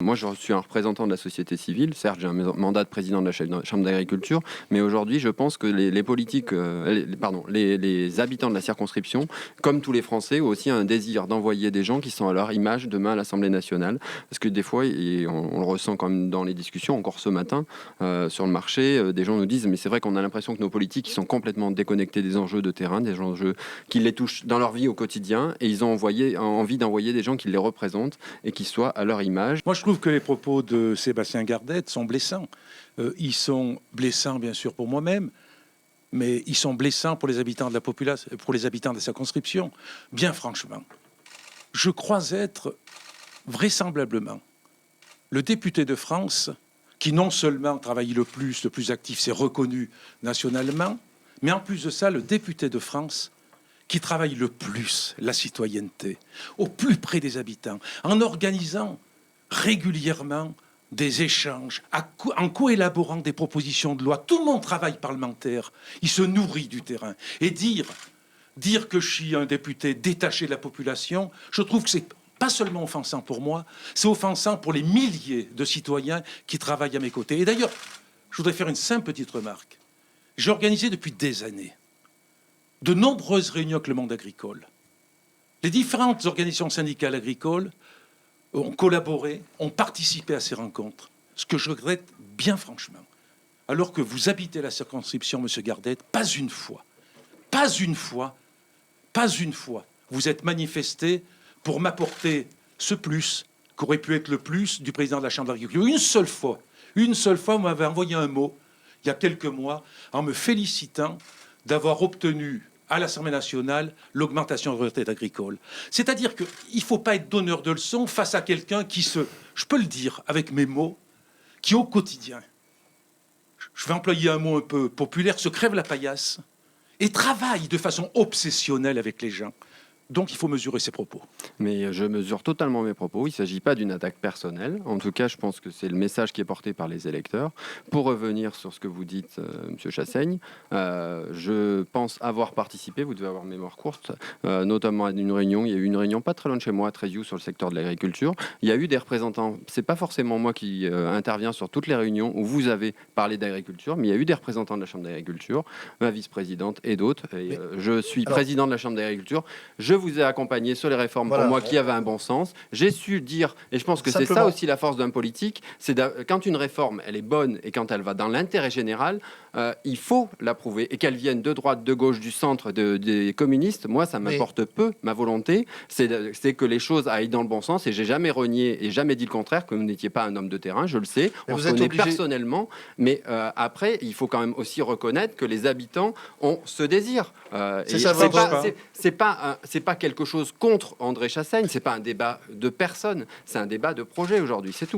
moi, je suis un représentant de la société civile. Certes, j'ai un mandat de président de la Chambre d'agriculture, mais aujourd'hui, je pense que les politiques, les habitants de la circonscription, comme tous les Français, ont aussi un désir d'envoyer des gens qui sont à leur image demain à l'Assemblée nationale. Parce que des fois, et on le ressent quand même dans les discussions, encore ce matin, sur le marché, des gens nous disent, mais c'est vrai qu'on a l'impression que nos politiques ils sont complètement déconnectés des enjeux de terrain, des enjeux qui les touchent dans leur vie au quotidien, et ils ont envie d'envoyer des gens qui les représentent et qui soient à leur image. Moi, je trouve que les propos de Sébastien Gardette sont blessants. Ils sont blessants, bien sûr, pour moi-même, mais ils sont blessants pour les habitants de la population, pour les habitants de la circonscription. Bien franchement, je crois être vraisemblablement le député de France qui non seulement travaille le plus actif, c'est reconnu nationalement, mais en plus de ça, le député de France qui travaille le plus la citoyenneté, au plus près des habitants, en organisant régulièrement des échanges, en coélaborant des propositions de loi. Tout mon travail parlementaire, il se nourrit du terrain. Et dire que je suis un député détaché de la population, je trouve que c'est pas seulement offensant pour moi, c'est offensant pour les milliers de citoyens qui travaillent à mes côtés. Et d'ailleurs, je voudrais faire une simple petite remarque. J'ai organisé depuis des années de nombreuses réunions avec le monde agricole. Les différentes organisations syndicales agricoles ont collaboré, ont participé à ces rencontres. Ce que je regrette bien franchement, alors que vous habitez la circonscription, M. Gardette, pas une fois, vous êtes manifesté pour m'apporter ce plus, qu'aurait pu être le plus du président de la Chambre d'agriculture. Une seule fois, vous m'avez envoyé un mot, il y a quelques mois, en me félicitant d'avoir obtenu à l'Assemblée nationale l'augmentation de retraite agricole. C'est-à-dire qu'il ne faut pas être donneur de leçons face à quelqu'un qui je peux le dire avec mes mots, qui au quotidien, je vais employer un mot un peu populaire, se crève la paillasse et travaille de façon obsessionnelle avec les gens. Donc il faut mesurer ses propos. Mais je mesure totalement mes propos. Il ne s'agit pas d'une attaque personnelle. En tout cas, je pense que c'est le message qui est porté par les électeurs. Pour revenir sur ce que vous dites, M. Chassaigne, je pense avoir participé, vous devez avoir mémoire courte, notamment à une réunion. Il y a eu une réunion pas très loin de chez moi, à Tréziou, sur le secteur de l'agriculture. Il y a eu des représentants. C'est pas forcément moi qui intervient sur toutes les réunions où vous avez parlé d'agriculture, mais il y a eu des représentants de la Chambre d'agriculture, ma vice-présidente et d'autres. Et je suis président de la Chambre d'agriculture. Je vous ai accompagné sur les réformes pour moi qui avaient un bon sens. J'ai su dire, et je pense que c'est ça aussi la force d'un politique, c'est quand une réforme elle est bonne et quand elle va dans l'intérêt général, il faut l'approuver. Et qu'elle vienne de droite, de gauche, du centre, des communistes, moi ça m'importe peu. Ma volonté, c'est que les choses aillent dans le bon sens et j'ai jamais renié et jamais dit le contraire, que vous n'étiez pas un homme de terrain, je le sais. On se connaît personnellement, mais après, il faut quand même aussi reconnaître que les habitants ont ce désir. C'est pas quelque chose contre André Chassaigne, c'est pas un débat de personne, c'est un débat de projet aujourd'hui, c'est tout.